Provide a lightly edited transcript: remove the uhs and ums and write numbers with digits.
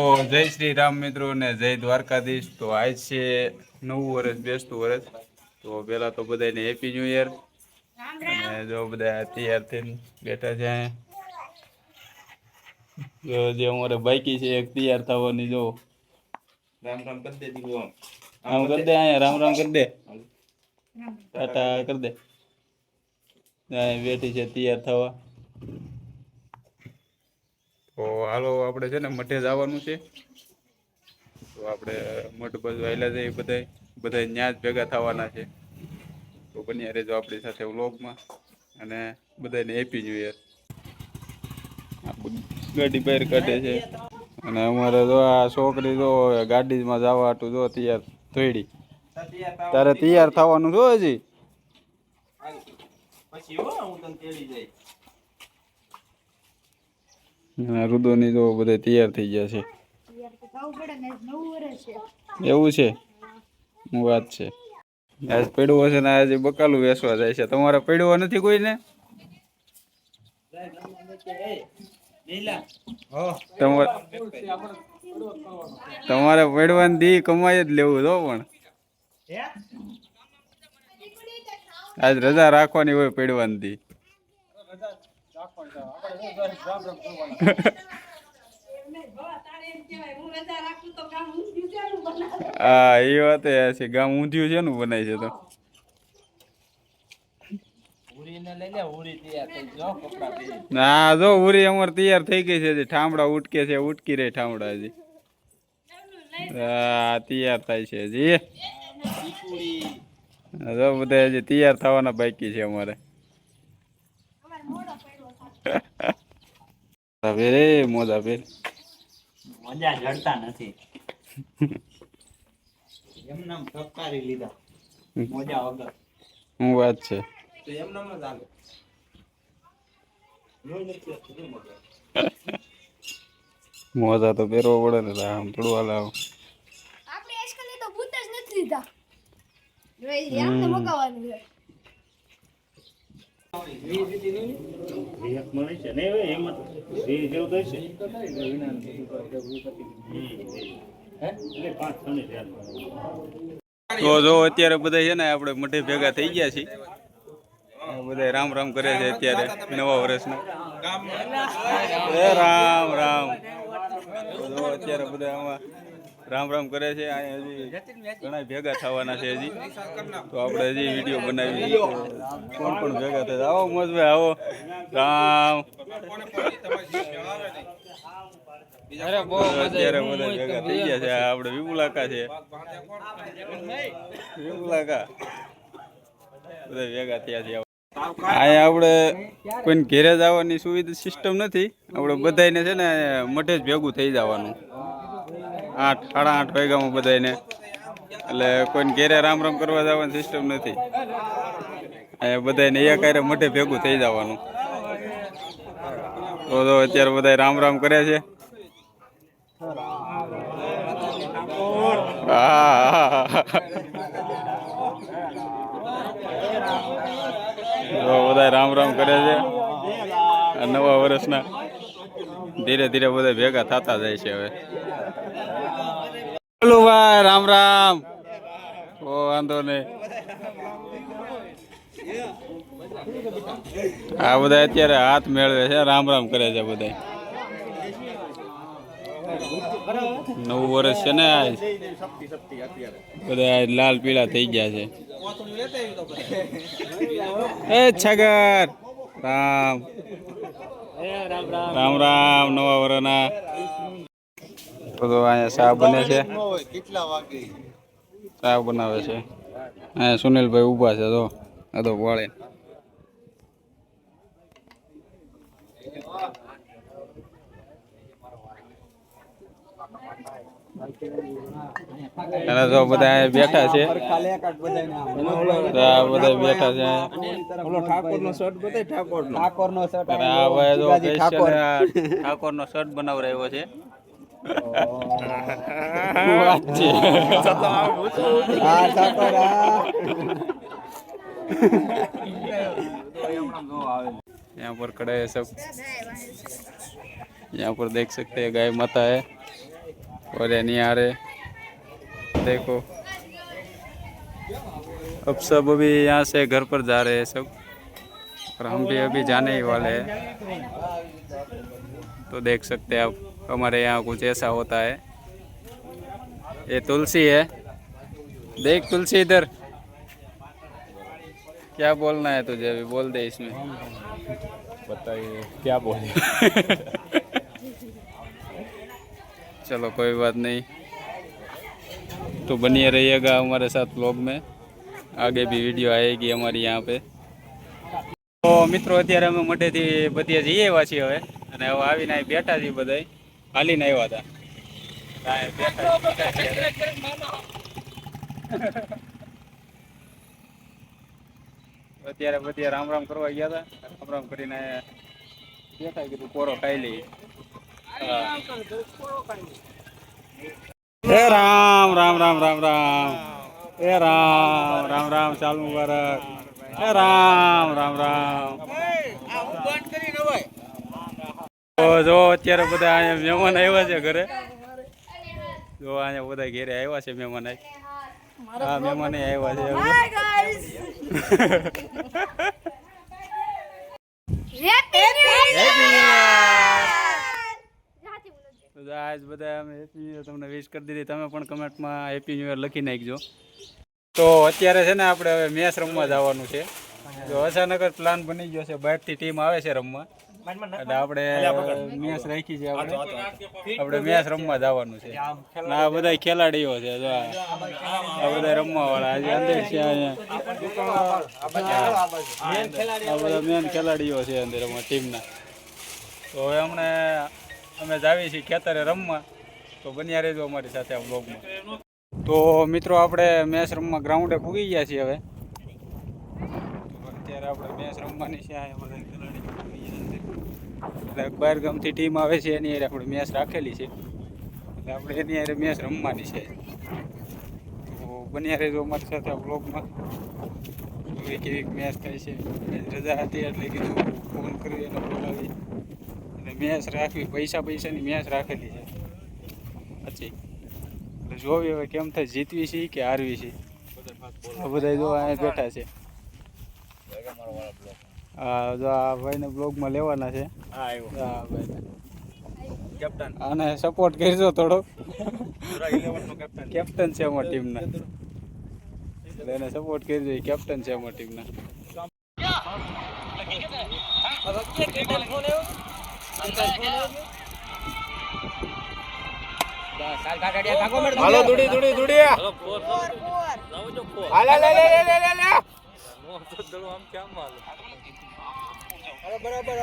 તો જય શ્રી રામ મિત્રો ને જય દ્વારકાધીશ. તો આજ છે નવું વર્ષ, બેસતું વર્ષ. તો પેલા તો બધાને હેપી ન્યુ યર. અને જો બધા તૈયાર થઈને બેઠા છે. જે અમારે બાઈકી છે એક તૈયાર થવાની. જો રામ રામ કરી દે દીકરો, આમ કરી દે, અહીંયા રામ રામ કરી દે, ટાટા કરી દે. બેઠી છે તૈયાર થવા. તો હાલો આપણે છે ને મઠે જવાનું છે. તો આપણે મઠ બાજુ આવેલા જઈએ, બધા ન્યા જ ભેગા થવાના છે. તો બન્યા રહેજો આપણી સાથે વ્લોગમાં. અને બધાને હેપી ન્યુ યર. ગાડી બહાર કાઢે છે. અને અમારે જો આ છોકરી જો ગાડીમાં જવા હાટું જો તૈયાર થોડી. તારે તૈયાર થવાનું જો હજી. પછી હું તને તેડી જઈશ. રુદોની જો બધા તૈયાર થઈ ગયા છે. એવું છે, હું વાત છે. આજ પડ્યું હશે ને આજે બકાલું વેસવા જાય છે. તમારે પડ્યો નથી કોઈને? તમારે પડવાની દી કમાઈ જ લેવું જો. પણ આજ રજા રાખવાની હોય પડવાની દી. હા એ વાત છે. ગામ ઊંધિયું છે નું બનાય છે. તો ના જો ઉરી અમારે તૈયાર થઈ ગઈ છે. ઠામડા ઉટકે છે, ઉટકી રે ઠામડા હજી. તૈયાર થાય છે હજી. જો બધા હજી તૈયાર થવાના બાકી છે અમારે. રે મોજા ભેર મજા જડતા નથી. એમને ફટકારી લીધા મોજા વગર. હું વાત છે. મોજા તો પહેરવો પડે ને. આમ થોડું હાલ આવ. આપણે આજકાલ તો ભૂત જ નથી લીધા. આમને મગાવવાનું છે. તો જો અત્યારે બધા છે ને આપણે મઠે ભેગા થઈ ગયા છીએ. બધા રામ રામ કરે છે અત્યારે નવા વર્ષના. રામ રામ. જો અત્યારે બધા આમાં રામ રામ કરે છે. હજી ઘણા ભેગા થવાના છે હજી. તો આપણે હજી વિડીયો બનાવી. કોણ કોણ ભેગા થાય? આવો મોજભાઈ આવો. રામ અત્યારે બધા ભેગા થઈ ગયા છે. આપણે વિપુલાકા છે. વિપુલાકા બધા ભેગા થયા છે. અહીંયા આપણે કોઈને ઘેરે જવાની સુવિધા સિસ્ટમ નથી. આપણે બધાને છે ને મઠે જ ભેગું થઈ જવાનું 8 સાડા 8 વાગ્યામાં બધાને. એટલે કોઈને ઘેરે રામ રામ કરવા જવાની સિસ્ટમ નથી. અહીંયા બધાને એક હારે મઠે ભેગું થઈ જવાનું. તો અત્યારે બધા રામ રામ કરે છે. બધા રામ રામ કરે છે. નવા વર્ષના ધીરે ધીરે બધા ભેગા થતા જાય છે. હવે બોલો ભાઈ રામ રામ. ઓ વાંધો નહીં. આ બધા અત્યારે હાથ મેળવે છે, રામ રામ કરે છે બધા. નવું વર્ષ છે ને. બધા લાલ પીળા થઈ ગયા છે. એ છગર રામ રામ રામ. નવા વર્ષના તો અહીંયા ચા બને છે. ચા બનાવે છે. અહીંયા સુનિલભાઈ ઊભા છે. તો આ તો વાળે અને તો બધા બેઠા છે. બધા બેઠા છે. ઠાકોર નો શર્ટ બનાવરાયો છે. यहाँ पर खड़ा है सब. यहाँ पर देख सकते हैं गाय माता है. और ये नहीं आ रहे, देखो। अब सब अभी यहाँ से घर पर जा रहे हैं सब, और हम भी अभी जाने ही वाले हैं। तो देख सकते हैं आप हमारे यहाँ कुछ ऐसा होता है। ये तुलसी है, देख तुलसी इधर। क्या बोलना है तुझे, अभी बोल दे इसमें। बताइए क्या बोले। चलो कोई बात नहीं, तो बनिए रहिएगा हमारे साथ ब्लॉग में, आगे भी वीडियो आएगी हमारी यहाँ पे। तो મિત્રો અત્યારે અમે મઢેથી બધી જઈ આવ્યા છીએ હવે, અને હવે આવીને અહીં બેઠા છીએ બધાય, હાલીને આવ્યા હતા. અહીં બેઠા છીએ. અત્યારે બધી રામ રામ કરવા ગયા હતા, રામ રામ કરીને બેઠા, કીધું કોરો ખાઈ લઈએ. એ રામ રામ રામ રામ રામ, એ રામ રામ રામ, ચાલ મુબારક. એ રામ રામ રામ. તો જો અત્યારે બધા અહીંયા મહેમાન આવ્યા છે ઘરે, જો અહીંયા બધા ઘેરે આવ્યા છે મહેમાન. હા મહેમાન આવ્યા છે. આજ બધા અમે હેપી ન્યુ યર તમને વિશ કરી દીધી, તમે પણ કમેન્ટમાં હેપી ન્યુ યર લખી નાખજો. તો અત્યારે છે ને આપણે હવે મેચ રમવા જવાનું છે. જો અચાનક જ પ્લાન બની ગયો છે, બહારથી ટીમ આવે છે રમવા, એટલે આપણે મેચ રાખી છે. આપણે મેચ રમવા જવાનું છે. આ બધા ખેલાડીઓ છે, જો આ બધા રમવા વાળા આજે અંદર છે. અહીંયા આ બધા મેન ખેલાડીઓ છે અંદર અમારી ટીમના. તો હવે અમે જાવી છીએ ખેતરે રમવા, તો બન્યા રહેજો અમારી સાથે આ બ્લોગમાં. તો મિત્રો આપણે મેચ રમવા ગ્રાઉન્ડે પૂગી ગયા છીએ હવે. અત્યારે આપણે મેચ રમવાની છે. એટલે બહાર ગામથી ટીમ આવે છે, એની હારે આપણે મેચ રાખેલી છે, એટલે આપણે એની હારે મેચ રમવાની છે. તો બન્યા રહેજો અમારી સાથે આ બ્લોગમાં. કેવી મેચ થાય છે. રજા હતી એટલે કીધું ફોન કરી એને બોલાવી અને મેચ રાખવી. પૈસાની મેચ રાખેલી છે પછી. એટલે જોવી હવે કેમ થાય, જીતવી છે કે હારવી છે. બધા જો અહીંયા બેઠા છે. હા જો આ ભાઈને બ્લોગમાં લેવાના છે. હા ભાઈ કેપ્ટન, આને સપોર્ટ કરજો થોડો. કેપ્ટન છે અમારી ટીમના, એટલે એને સપોર્ટ કરજો. એ કેપ્ટન છે અમારી ટીમના. હાલો દુડી દુડી દુડી. હાલે લે લે લે લે લે. નો તો દળો આમ કેમ હાલે. બરાબર.